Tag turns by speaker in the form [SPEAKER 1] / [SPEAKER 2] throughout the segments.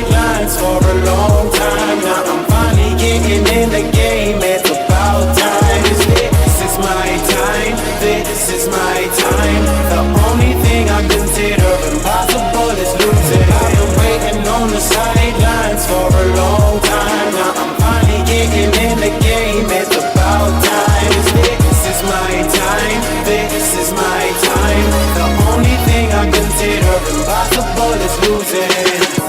[SPEAKER 1] sidelines for a long time. Now I'm finally getting in the game. It's about time. This is my time. This is my time. The only thing I consider impossible is losing. I've been waiting on the sidelines for a long time. Now I'm finally getting in the game. It's about time. This is my time. This is my time. The only thing I consider impossible is losing.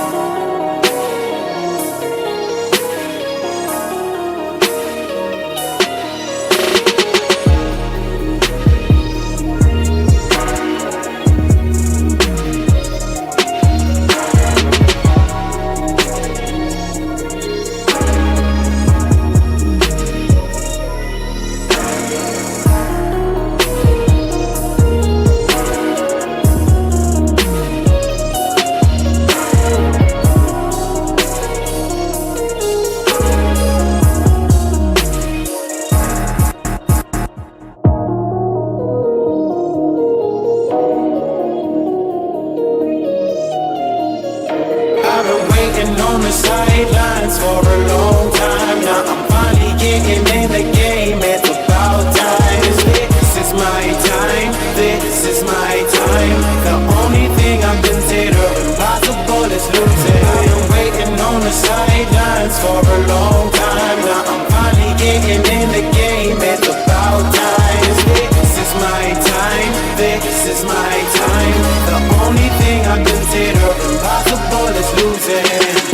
[SPEAKER 1] Sidelines for a long time. Now I'm finally getting in the game. It's about time. This is my time. This is my time. The only thing I consider impossible is losing. I've been waiting on the sidelines for a long time. Now I'm finally getting in the game. It's about time. This is my time. This is my time. The only thing I consider impossible is losing.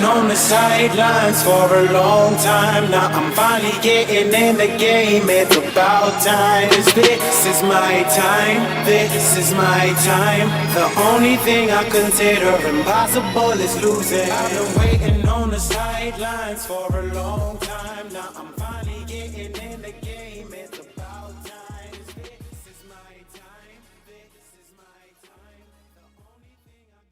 [SPEAKER 1] On the sidelines for a long time. Now I'm finally getting in the game. It's about time. This is my time. This is my time. The only thing I consider impossible is losing. I've been waiting on the sidelines for a long time. Now I'm finally getting in the game. It's about time. This is my time. This is my time. The only thing I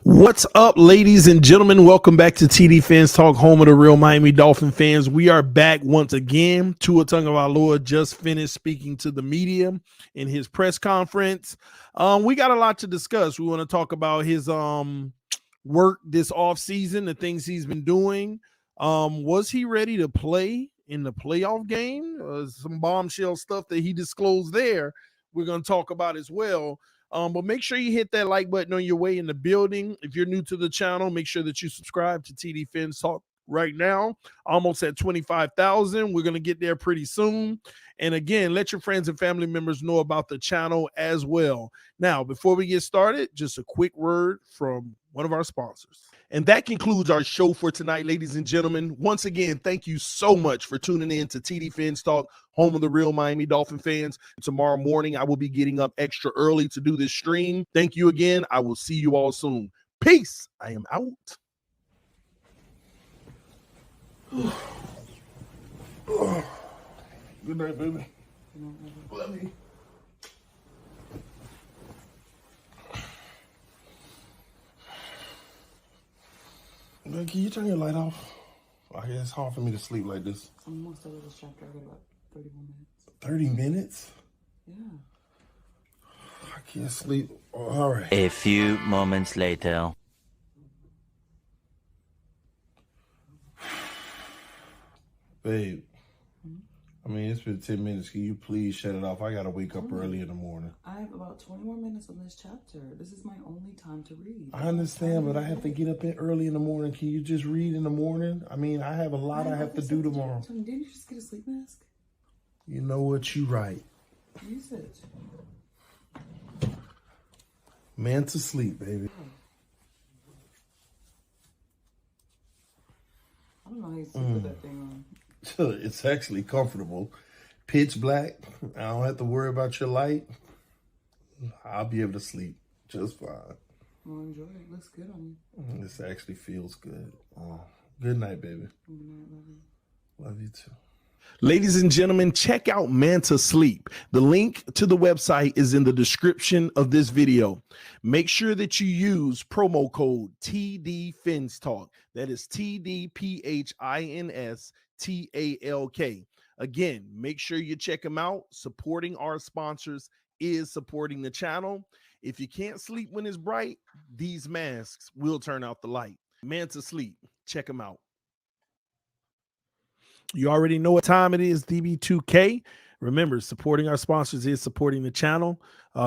[SPEAKER 2] What's up, ladies and gentlemen? Welcome back to TD Fans Talk, home of the real Miami Dolphin fans. We are back once again. Tua Tagovailoa just finished speaking to the media in his press conference. We got a lot to discuss. We want to talk about his work this offseason, the things he's been doing. Was he ready to play in the playoff game? Some bombshell stuff that he disclosed there we're going to talk about as well. But make sure you hit that like button on your way in the building. If you're new to the channel, make sure that you subscribe to TD Fans Talk right now. Almost at 25,000. We're going to get there pretty soon. And again, let your friends and family members know about the channel as well. Now, before we get started, just a quick word from one of our sponsors. And that concludes our show for tonight, ladies and gentlemen. Once again, thank you so much for tuning in to TD Fans Talk, home of the real Miami Dolphin fans. Tomorrow morning, I will be getting up extra early to do this stream. Thank you again. I will see you all soon. Peace. I am out. Good night, baby. Love me. Man, can you turn your light off? It's hard for me to sleep like this.
[SPEAKER 3] I'm almost out of this chapter. I got about 30 more minutes.
[SPEAKER 2] 30 minutes?
[SPEAKER 3] Yeah.
[SPEAKER 2] I can't sleep. Oh, all right.
[SPEAKER 4] A few moments later.
[SPEAKER 2] Babe, I mean, it's been 10 minutes. Can you please shut it off? I got to wake up early in the morning.
[SPEAKER 3] I have about 20 more minutes on this chapter. This is my only time to read.
[SPEAKER 2] I understand, but I have to get up early in the morning. Can you just read in the morning? I mean, I have a lot I have to do tomorrow.
[SPEAKER 3] Didn't you just get a sleep mask?
[SPEAKER 2] You know what? You right.
[SPEAKER 3] Use it.
[SPEAKER 2] Manta sleep, baby.
[SPEAKER 3] I don't know how you sleep with that thing on.
[SPEAKER 2] It's actually comfortable. Pitch black. I don't have to worry about your light. I'll be able to sleep just fine.
[SPEAKER 3] Well, enjoy it. It looks good on you.
[SPEAKER 2] This actually feels good. Oh, good night, baby.
[SPEAKER 3] Good night, love you.
[SPEAKER 2] Love you too. Ladies and gentlemen, check out Manta Sleep. The link to the website is in the description of this video. Make sure that you use promo code TDPHINSTALK. That is TDPHINSTALK. Again, make sure you check them out. Supporting our sponsors is supporting the channel. If you can't sleep when it's bright, these masks will turn out the light. Manta Sleep. Check them out. You already know what time it is, DB2K. Remember, supporting our sponsors is supporting the channel.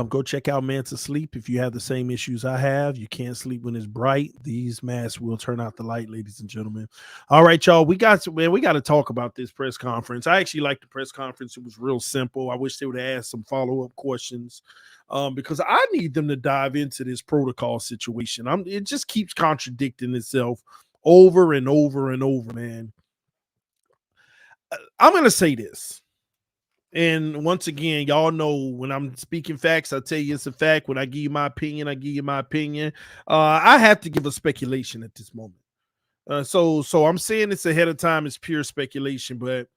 [SPEAKER 2] Go check out Manta Sleep. If you have the same issues I have, you can't sleep when it's bright, these masks will turn out the light, ladies and gentlemen. All right, y'all, we got to talk about this press conference. I actually liked the press conference. It was real simple. I wish they would have asked some follow-up questions because I need them to dive into this protocol situation. It just keeps contradicting itself over and over and over, man. I'm going to say this. And once again, y'all know when I'm speaking facts, I tell you it's a fact. When I give you my opinion, I give you my opinion. I have to give a speculation at this moment. So I'm saying this ahead of time. It's pure speculation, but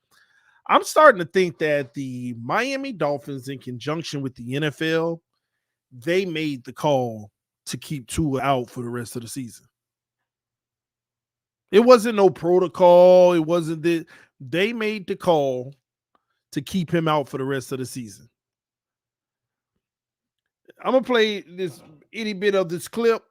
[SPEAKER 2] I'm starting to think that the Miami Dolphins, in conjunction with the NFL, they made the call to keep Tua out for the rest of the season. It wasn't no protocol. It wasn't that. They made the call to keep him out for the rest of the season. I'm going to play this itty bit of this clip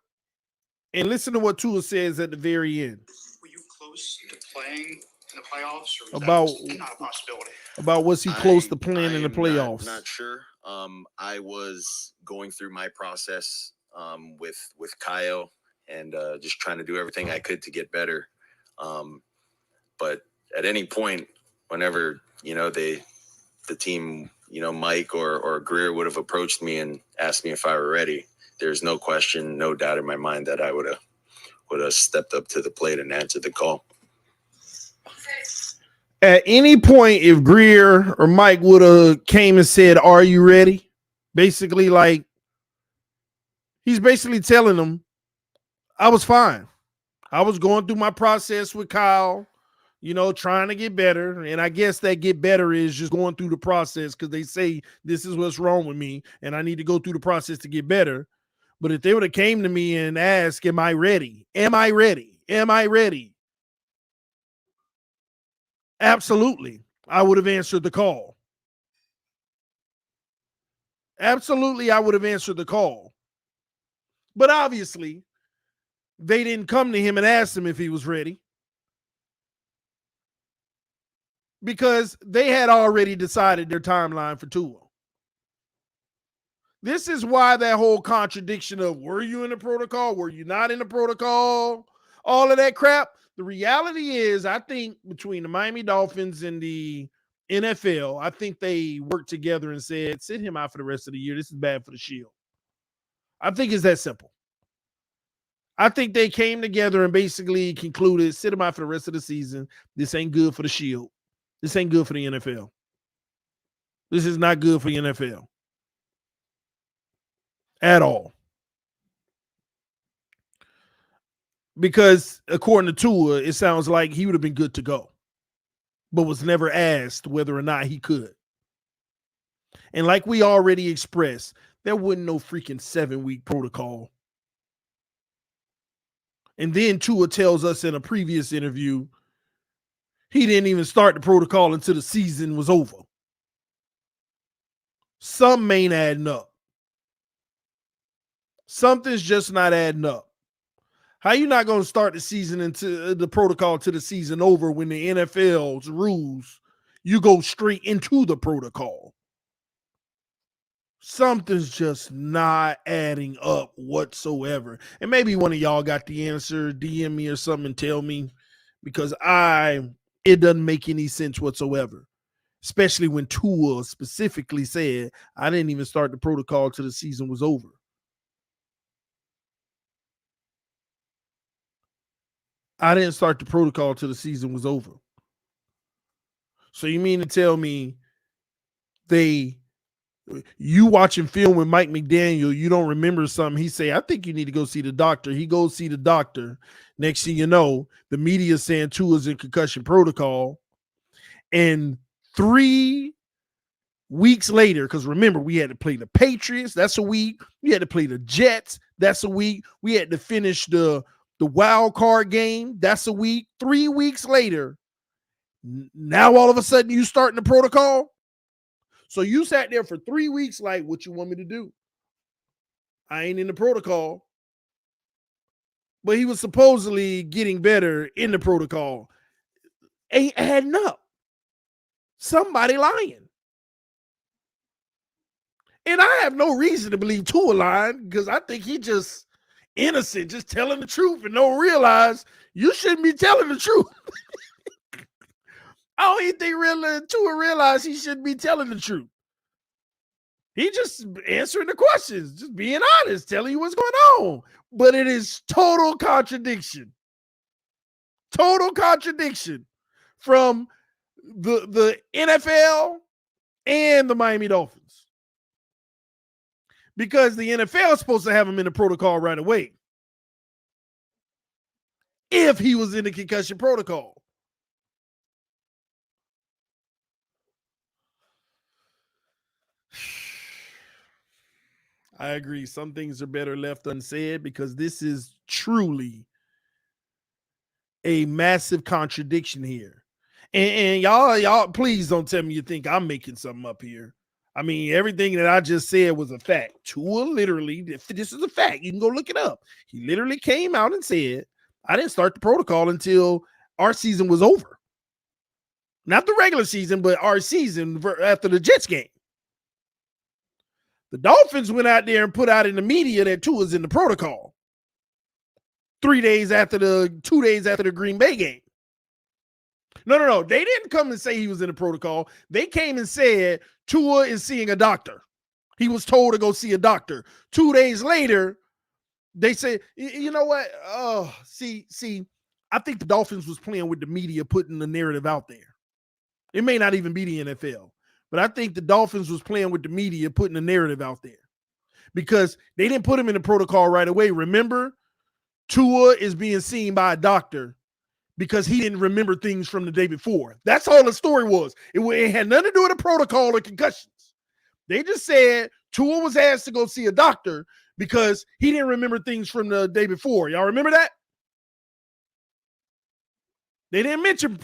[SPEAKER 2] and listen to what Tua says at the very end.
[SPEAKER 5] Were you close to playing in the playoffs, or was
[SPEAKER 2] About,
[SPEAKER 5] that not a possibility?
[SPEAKER 2] About was he close to playing in the playoffs?
[SPEAKER 6] Not sure. I was going through my process with Kyle and just trying to do everything I could to get better. But at any point, whenever, the team, Mike or Greer would have approached me and asked me if I were ready, there's no question, no doubt in my mind that I would have stepped up to the plate and answered the call.
[SPEAKER 2] At any point, if Greer or Mike would have came and said, "Are you ready?" Basically, like, he's basically telling them, I was fine. I was going through my process with Kyle, trying to get better. And I guess that get better is just going through the process because they say this is what's wrong with me and I need to go through the process to get better. But if they would have came to me and asked, am I ready? Am I ready? Am I ready? Absolutely. I would have answered the call. Absolutely, I would have answered the call. But obviously, they didn't come to him and ask him if he was ready, because they had already decided their timeline for Tua. This is why that whole contradiction of were you in the protocol, were you not in the protocol, all of that crap. The reality is, I think between the Miami Dolphins and the NFL, I think they worked together and said, sit him out for the rest of the year. This is bad for the Shield. I think it's that simple. I think they came together and basically concluded, sit him out for the rest of the season. This ain't good for the Shield. This ain't good for the NFL. This is not good for the NFL at all. Because according to Tua, it sounds like he would have been good to go, but was never asked whether or not he could. And like we already expressed, there wasn't no freaking 7-week protocol. And then Tua tells us in a previous interview, he didn't even start the protocol until the season was over. Something ain't adding up. Something's just not adding up. How you not going to start the season into the protocol to the season over when the NFL's rules you go straight into the protocol. Something's just not adding up whatsoever. And maybe one of y'all got the answer, DM me or something and tell me, because it doesn't make any sense whatsoever. Especially when Tua specifically said, I didn't even start the protocol till the season was over. I didn't start the protocol till the season was over. So you mean to tell me you watching film with Mike McDaniel, you don't remember something. He say, I think you need to go see the doctor. He goes see the doctor. Next thing you know, the media saying Tua's in concussion protocol. And 3 weeks later, because remember, we had to play the Patriots. That's a week. We had to play the Jets. That's a week. We had to finish the wild card game. That's a week. 3 weeks later, now all of a sudden you starting the protocol? So you sat there for 3 weeks like, what you want me to do? I ain't in the protocol. But he was supposedly getting better in the protocol. Ain't adding up. Somebody lying. And I have no reason to believe Tua lying, because I think he just innocent, just telling the truth and don't realize you shouldn't be telling the truth. I don't even think Tua realized he shouldn't be telling the truth. He just answering the questions, just being honest, telling you what's going on. But it is total contradiction. Total contradiction from the NFL and the Miami Dolphins. Because the NFL is supposed to have him in the protocol right away. If he was in the concussion protocol. I agree. Some things are better left unsaid, because this is truly a massive contradiction here. And y'all, please don't tell me you think I'm making something up here. I mean, everything that I just said was a fact. Tua literally, this is a fact. You can go look it up. He literally came out and said, I didn't start the protocol until our season was over. Not the regular season, but our season after the Jets game. The Dolphins went out there and put out in the media that Tua's in the protocol 2 days after the Green Bay game. No. They didn't come and say he was in the protocol. They came and said Tua is seeing a doctor. He was told to go see a doctor. 2 days later, they said, you know what? Oh, see, I think the Dolphins was playing with the media, putting the narrative out there. It may not even be the NFL, but I think the Dolphins was playing with the media, putting the narrative out there, because they didn't put him in the protocol right away. Remember, Tua is being seen by a doctor because he didn't remember things from the day before. That's all the story was. It had nothing to do with the protocol or concussions. They just said Tua was asked to go see a doctor because he didn't remember things from the day before. Y'all remember that? They didn't mention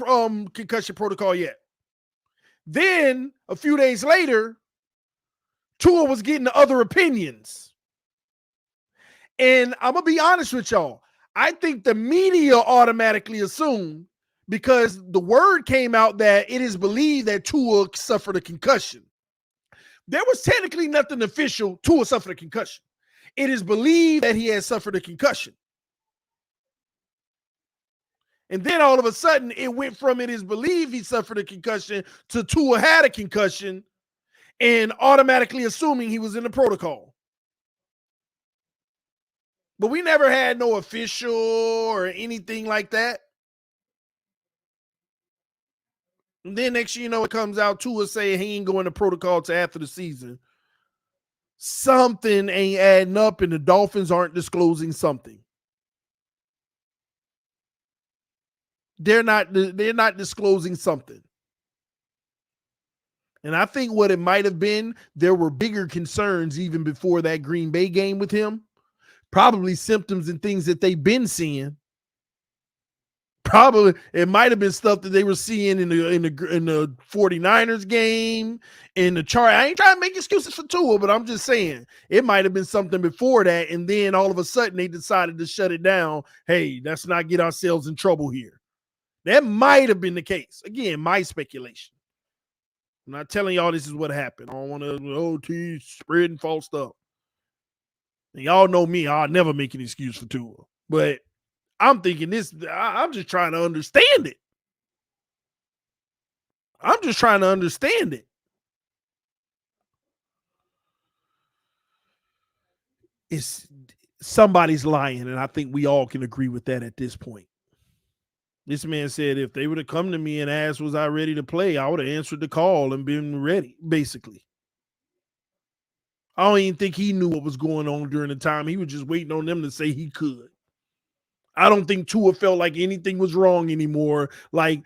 [SPEAKER 2] concussion protocol yet. Then, a few days later, Tua was getting other opinions. And I'm going to be honest with y'all. I think the media automatically assumed, because the word came out that it is believed that Tua suffered a concussion. There was technically nothing official. Tua suffered a concussion. It is believed that he had suffered a concussion. And then all of a sudden, it went from it is believed he suffered a concussion to Tua had a concussion, and automatically assuming he was in the protocol. But we never had no official or anything like that. And then next you know, it comes out, Tua saying he ain't going to protocol to after the season. Something ain't adding up, and the Dolphins aren't disclosing something. They're not disclosing something. And I think what it might have been, there were bigger concerns even before that Green Bay game with him. Probably symptoms and things that they've been seeing. Probably it might have been stuff that they were seeing in the 49ers game, in the chart. I ain't trying to make excuses for Tua, but I'm just saying it might have been something before that, and then all of a sudden they decided to shut it down. Hey, let's not get ourselves in trouble here. That might have been the case. Again, my speculation. I'm not telling y'all this is what happened. I don't want to spreading false stuff. And y'all know me. I'll never make an excuse for Tua. But I'm thinking this. I'm just trying to understand it. I'm just trying to understand it. It's somebody's lying, and I think we all can agree with that at this point. This man said if they would have come to me and asked, was I ready to play, I would have answered the call and been ready, basically. I don't even think he knew what was going on during the time. He was just waiting on them to say he could. I don't think Tua felt like anything was wrong anymore. Like,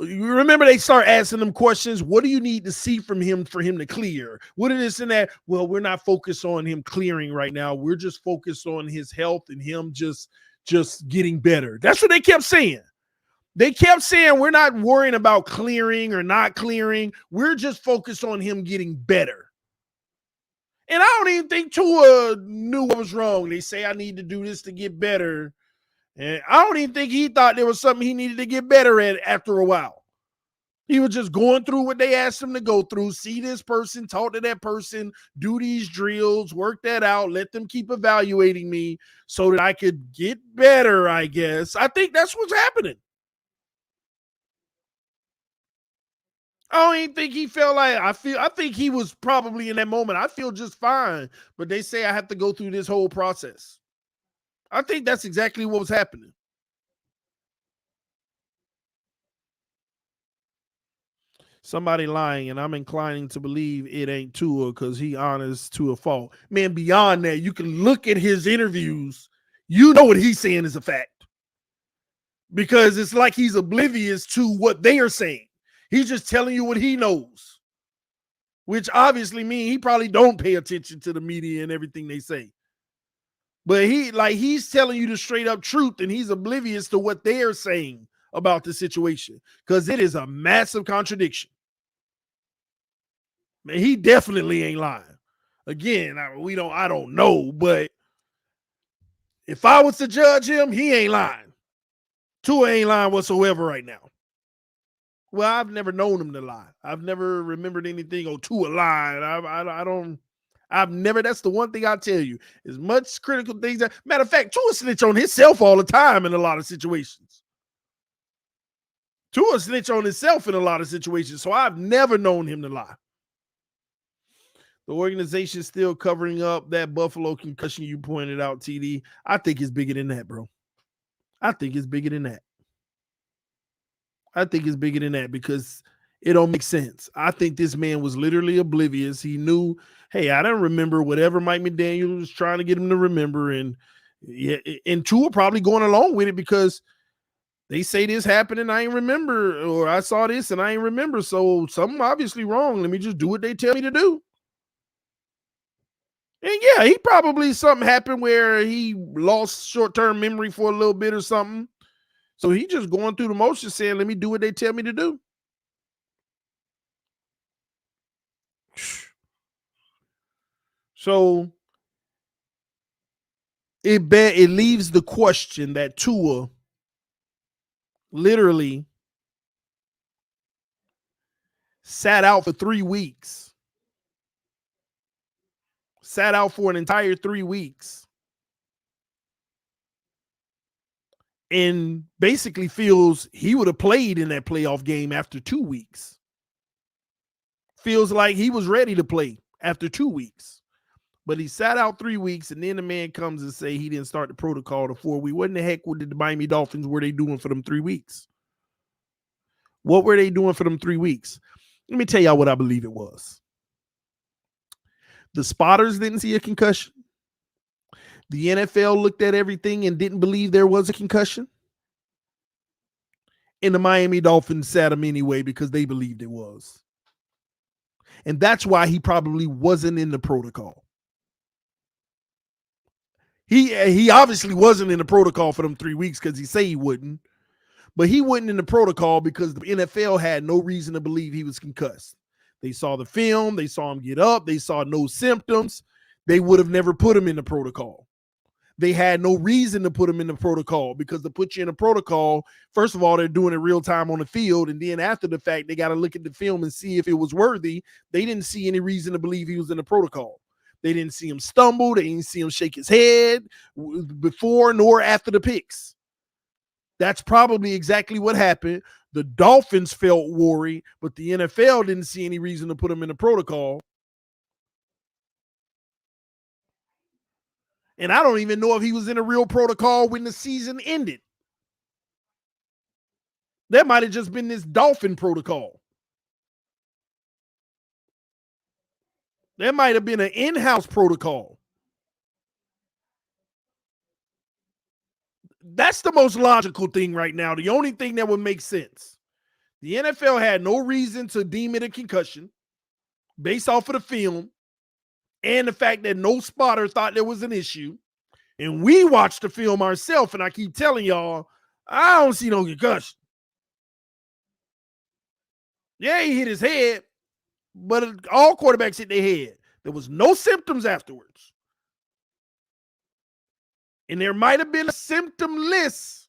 [SPEAKER 2] you remember they start asking them questions. What do you need to see from him for him to clear? What is this and that? Well, we're not focused on him clearing right now. We're just focused on his health and him just getting better. That's what they kept saying. They kept saying we're not worrying about clearing or not clearing. We're just focused on him getting better. And I don't even think Tua knew what was wrong. They say I need to do this to get better. And I don't even think he thought there was something he needed to get better at after a while. He was just going through what they asked him to go through, see this person, talk to that person, do these drills, work that out, let them keep evaluating me so that I could get better, I guess. I think that's what's happening. I don't even think he felt like I think he was probably in that moment. I feel just fine, but they say I have to go through this whole process. I think that's exactly what was happening. Somebody lying, and I'm inclining to believe it ain't Tua because he honors Tua fault. Man, beyond that, you can look at his interviews. You know what he's saying is a fact. Because it's like he's oblivious to what they are saying. He's just telling you what he knows. Which obviously means he probably don't pay attention to the media and everything they say. But he's telling you the straight up truth, and he's oblivious to what they are saying about the situation because it is a massive contradiction. Man, he definitely ain't lying. Again, I don't know, but if I was to judge him, he ain't lying. Tua ain't lying whatsoever right now. Well, I've never known him to lie. I've never remembered anything Tua lying. I've never, that's the one thing I tell you. As much critical things. Matter of fact, Tua snitch on himself all the time in a lot of situations. Tua snitch on himself in a lot of situations, so I've never known him to lie. The organization still covering up that Buffalo concussion you pointed out, TD. I think it's bigger than that, bro. I think it's bigger than that. Because it don't make sense. I think this man was literally oblivious. He knew, hey, I don't remember whatever Mike McDaniel was trying to get him to remember. And Tua probably going along with it because they say this happened and I ain't remember, or I saw this and I ain't remember. So something obviously wrong. Let me just do what they tell me to do. And yeah, he probably something happened where he lost short-term memory for a little bit or something. So he just going through the motions saying, let me do what they tell me to do. So it leaves the question that Tua literally sat out for 3 weeks. Sat out for an entire 3 weeks. And basically feels he would have played in that playoff game after 2 weeks. Feels like he was ready to play after 2 weeks. But he sat out 3 weeks, and then the man comes and say he didn't start the protocol to 4 weeks. What in the heck were the Miami Dolphins were they doing for them 3 weeks? What were they doing for them 3 weeks? Let me tell y'all what I believe it was. The spotters didn't see a concussion. The NFL looked at everything and didn't believe there was a concussion. And the Miami Dolphins sat him anyway because they believed it was. And that's why he probably wasn't in the protocol. He obviously wasn't in the protocol for them 3 weeks because he said he wouldn't. But he wasn't in the protocol because the NFL had no reason to believe he was concussed. They saw the film. They saw him get up. They saw no symptoms. They would have never put him in the protocol. they had no reason to put him in the protocol, because to put you in a protocol, first of all, they're doing it real time on the field. And then after the fact, they got to look at the film and see if it was worthy. They didn't see any reason to believe he was in the protocol. They didn't see him stumble. They didn't see him shake his head before nor after the picks. That's probably exactly what happened. The Dolphins felt worried, but the NFL didn't see any reason to put him in the protocol. And I don't even know if he was in a real protocol when the season ended. That might have just been this Dolphin protocol. That might have been an in-house protocol. That's the most logical thing right now. The only thing that would make sense. The NFL had no reason to deem it a concussion based off of the film and the fact that no spotter thought there was an issue. And we watched the film ourselves, and I keep telling y'all, I don't see no concussion. Yeah, he hit his head, but all quarterbacks hit their head. There was no symptoms afterwards. And there might have been a symptomless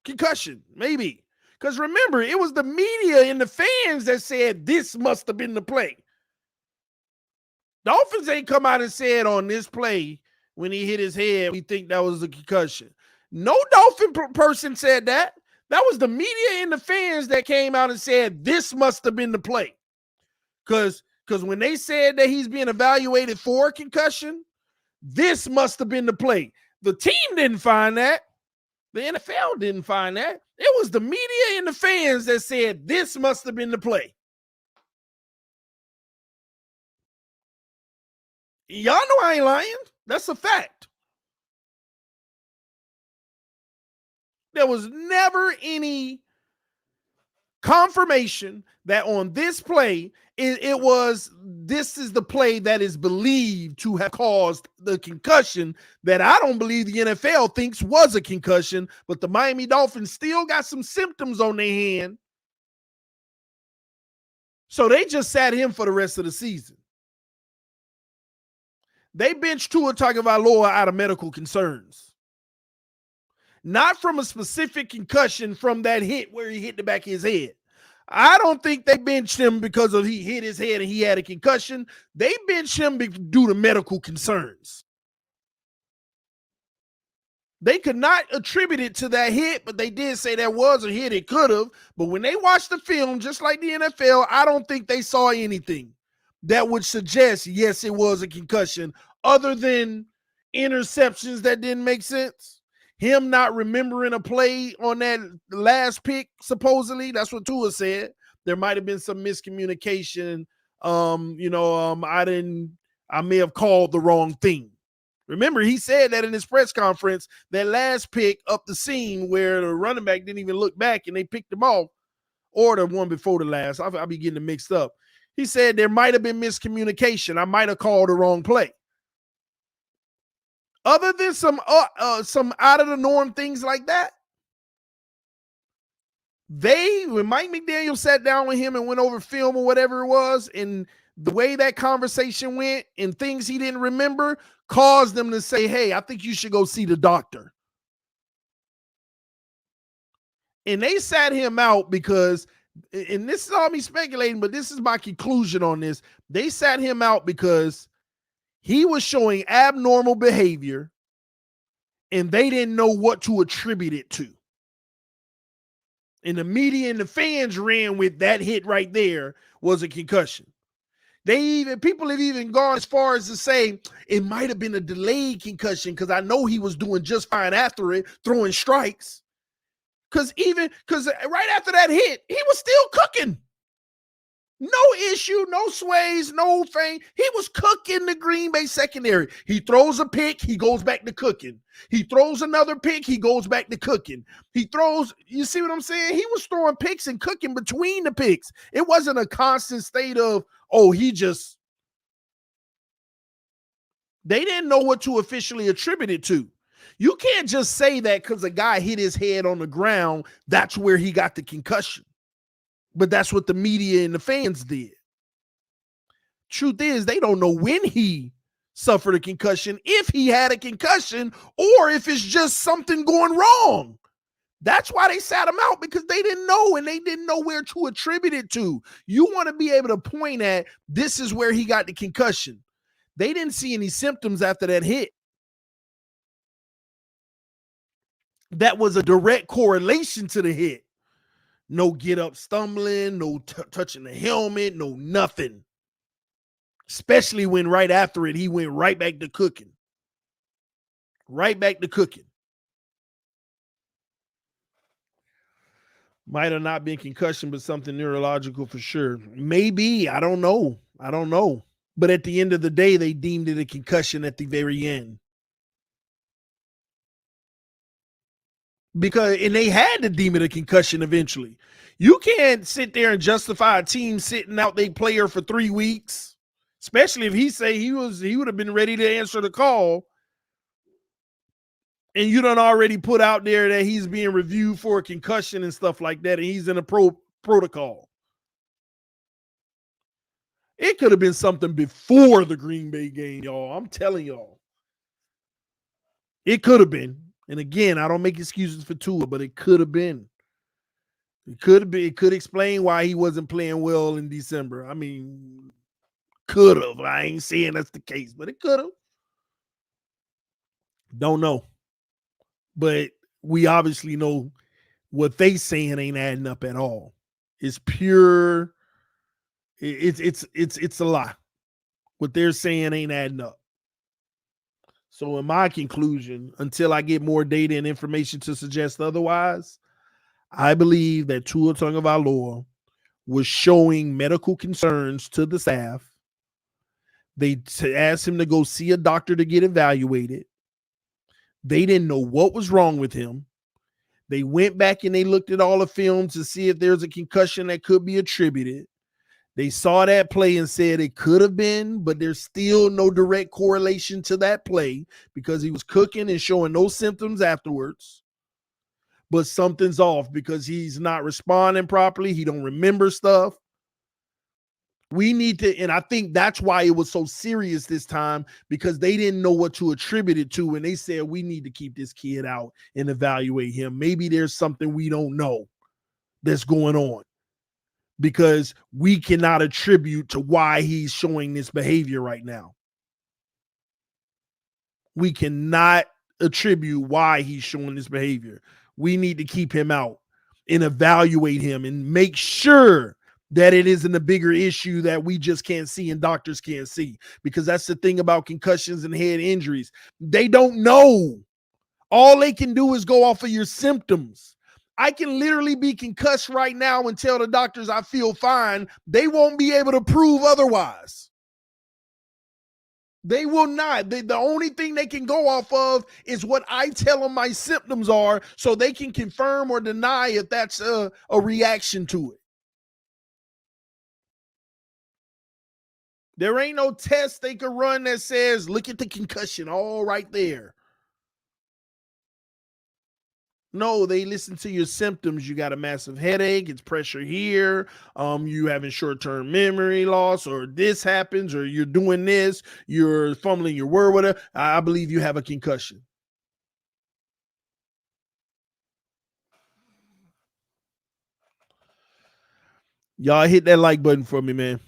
[SPEAKER 2] concussion, maybe. Because remember, it was the media and the fans that said this must have been the play. Dolphins ain't come out and said on this play, when he hit his head, we think that was a concussion. No Dolphin person said that. That was the media and the fans that came out and said this must have been the play. Because when they said that he's being evaluated for a concussion, this must have been the play. The team didn't find that. The NFL didn't find that. It was the media and the fans that said this must have been the play. Y'all know I ain't lying. That's a fact. There was never any confirmation that on this play, this is the play that is believed to have caused the concussion that I don't believe the NFL thinks was a concussion, but the Miami Dolphins still got some symptoms on their hand. So they just sat him for the rest of the season. They benched Tua Tagovailoa out of medical concerns. Not from a specific concussion from that hit where he hit the back of his head. I don't think they benched him because of he hit his head and he had a concussion. They benched him due to medical concerns. They could not attribute it to that hit, but they did say that was a hit. It could have. But when they watched the film, just like the NFL, I don't think they saw anything that would suggest, yes, it was a concussion, other than interceptions that didn't make sense. Him not remembering a play on that last pick, supposedly. That's what Tua said. There might have been some miscommunication. I may have called the wrong thing. Remember, he said that in his press conference, that last pick up the seam where the running back didn't even look back and they picked him off, or the one before the last. I'll be getting it mixed up. He said there might have been miscommunication. I might have called the wrong play. Other than some out of the norm things like that, when Mike McDaniel sat down with him and went over film or whatever it was, and the way that conversation went and things he didn't remember caused them to say, hey, I think you should go see the doctor. And they sat him out because, and this is all me speculating, but this is my conclusion on this. They sat him out because he was showing abnormal behavior and they didn't know what to attribute it to. And the media and the fans ran with that hit right there was a concussion. People have even gone as far as to say it might have been a delayed concussion because I know he was doing just fine after it, throwing strikes. Because right after that hit, he was still cooking. No issue, no sways, no thing. He was cooking the Green Bay secondary. He throws a pick, he goes back to cooking. He throws another pick, he goes back to cooking. You see what I'm saying? He was throwing picks and cooking between the picks. It wasn't a constant state of, they didn't know what to officially attribute it to. You can't just say that because a guy hit his head on the ground, that's where he got the concussion. But that's what the media and the fans did. Truth is, they don't know when he suffered a concussion, if he had a concussion, or if it's just something going wrong. That's why they sat him out, because they didn't know, and they didn't know where to attribute it to. You want to be able to point at, this is where he got the concussion. They didn't see any symptoms after that hit that was a direct correlation to the hit. No get up stumbling, no touching the helmet, no nothing. Especially when right after it, he went right back to cooking. Right back to cooking. Might have not been concussion, but something neurological for sure. Maybe. I don't know. But at the end of the day, they deemed it a concussion at the very end. And they had to deem it a concussion eventually. You can't sit there and justify a team sitting out their player for 3 weeks, especially if he say he would have been ready to answer the call, and you done already put out there that he's being reviewed for a concussion and stuff like that, and he's in a protocol. It could have been something before the Green Bay game, y'all. I'm telling y'all. It could have been. And again, I don't make excuses for Tua, but it could have been. It could explain why he wasn't playing well in December. I mean, could have. I ain't saying that's the case, but it could have. Don't know. But we obviously know what they saying ain't adding up at all. It's pure. It's a lie. What they're saying ain't adding up. So in my conclusion, until I get more data and information to suggest otherwise, I believe that Tua Tagovailoa was showing medical concerns to the staff. They asked him to go see a doctor to get evaluated. They didn't know what was wrong with him. They went back and they looked at all the films to see if there's a concussion that could be attributed. They saw that play and said it could have been, but there's still no direct correlation to that play because he was cooking and showing no symptoms afterwards. But something's off because he's not responding properly. He don't remember stuff. We need to, and I think that's why it was so serious this time, because they didn't know what to attribute it to. And they said, we need to keep this kid out and evaluate him. Maybe there's something we don't know that's going on, because we cannot attribute to why he's showing this behavior right now. We cannot attribute why he's showing this behavior. We need to keep him out and evaluate him and make sure that it isn't a bigger issue that we just can't see and doctors can't see, because that's the thing about concussions and head injuries. They don't know. All they can do is go off of your symptoms. I can literally be concussed right now and tell the doctors I feel fine. They won't be able to prove otherwise. They will not. The only thing they can go off of is what I tell them my symptoms are, so they can confirm or deny if that's a reaction to it. There ain't no test they could run that says, look at the concussion all right there. No, they listen to your symptoms. You got a massive headache. It's pressure here. You having short-term memory loss, or this happens, or you're doing this. You're fumbling your word, whatever. I believe you have a concussion. Y'all hit that like button for me, man.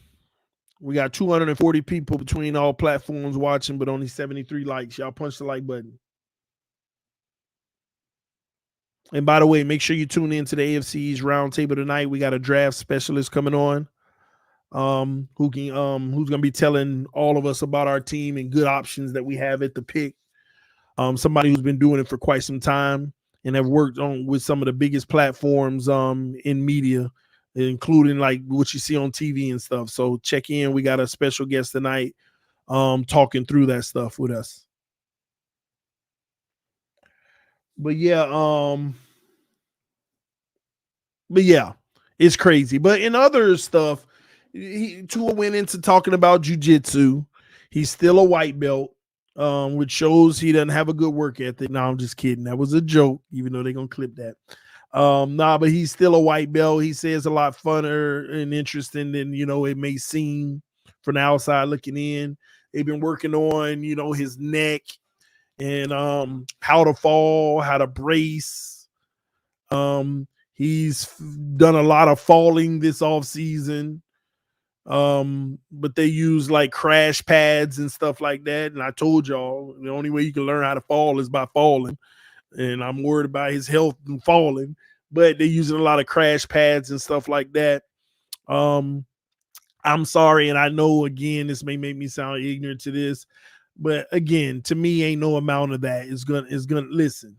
[SPEAKER 2] We got 240 people between all platforms watching, but only 73 likes. Y'all punch the like button. And by the way, make sure you tune in to the AFC's roundtable tonight. We got a draft specialist coming on, who's gonna be telling all of us about our team and good options that we have at the pick. Somebody who's been doing it for quite some time and have worked on with some of the biggest platforms in media, including like what you see on TV and stuff. So check in. We got a special guest tonight, talking through that stuff with us. But yeah, it's crazy. But in other stuff, Tua went into talking about jiu-jitsu. He's still a white belt, which shows he doesn't have a good work ethic. No, I'm just kidding. That was a joke, even though they're gonna clip that. But he's still a white belt. He says a lot funner and interesting than it may seem from the outside looking in. They've been working on, his neck and how to fall, how to brace. He's done a lot of falling this offseason. But they use like crash pads and stuff like that. And I told y'all the only way you can learn how to fall is by falling. And I'm worried about his health and falling, but they're using a lot of crash pads and stuff like that. I'm sorry, and I know again this may make me sound ignorant to this, but again, to me, ain't no amount of that is gonna listen.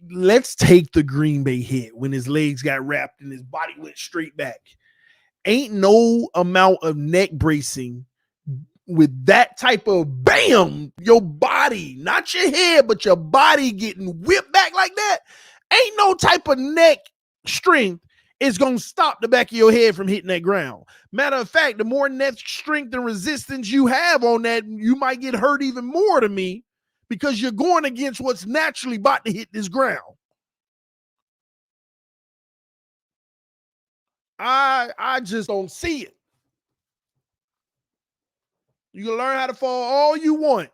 [SPEAKER 2] Let's take the Green Bay hit when his legs got wrapped and his body went straight back. Ain't no amount of neck bracing with that type of bam, your body, not your head, but your body getting whipped back like that. Ain't no type of neck strength is going to stop the back of your head from hitting that ground. Matter of fact, the more neck strength and resistance you have on that, you might get hurt even more to me because you're going against what's naturally about to hit this ground. I just don't see it. You can learn how to fall all you want.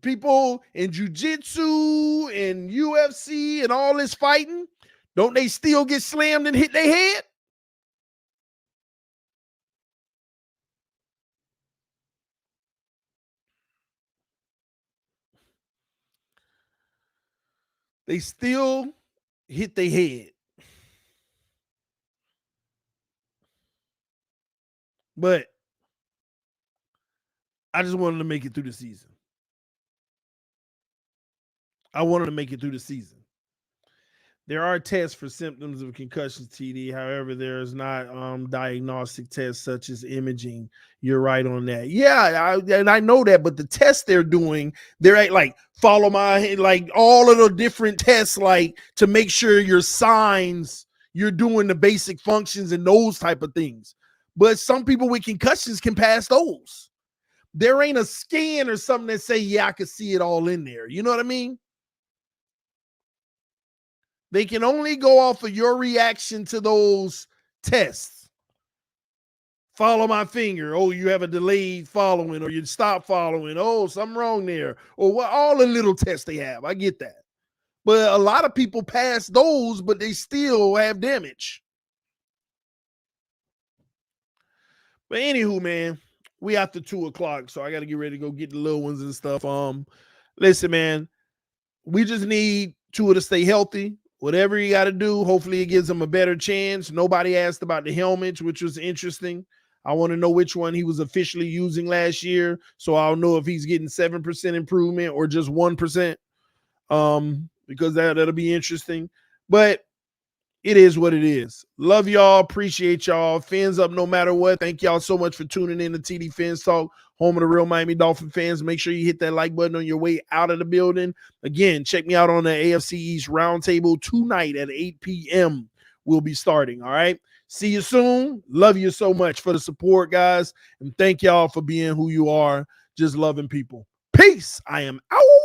[SPEAKER 2] People in jiu-jitsu and UFC and all this fighting, don't they still get slammed and hit their head? They still hit their head. But I just wanted to make it through the season. I wanted to make it through the season. There are tests for symptoms of concussion, TD. However, there is not diagnostic tests such as imaging. You're right on that. Yeah, I know that, but the tests they're doing, they're like follow my, like all of the different tests, like to make sure your signs, you're doing the basic functions and those type of things. But some people with concussions can pass those. There ain't a scan or something that say, yeah, I could see it all in there. You know what I mean? They can only go off of your reaction to those tests. Follow my finger. Oh, you have a delayed following, or you stop following. Oh, something wrong there. Or what? All the little tests they have. I get that. But a lot of people pass those, but they still have damage. But anywho, man, we after 2:00, so I got to get ready to go get the little ones and stuff. Listen, man, we just need Tua to stay healthy. Whatever you got to do, hopefully it gives him a better chance. Nobody asked about the helmets, which was interesting. I want to know which one he was officially using last year, so I'll know if he's getting 7% improvement or just 1%, because that'll be interesting. But it is what it is. Love y'all. Appreciate y'all. Fins up no matter what. Thank y'all so much for tuning in to TD Fins Talk, home of the real Miami Dolphin fans. Make sure you hit that like button on your way out of the building. Again, check me out on the AFC East Roundtable tonight at 8 p.m. We'll be starting, all right? See you soon. Love you so much for the support, guys. And thank y'all for being who you are, just loving people. Peace. I am out.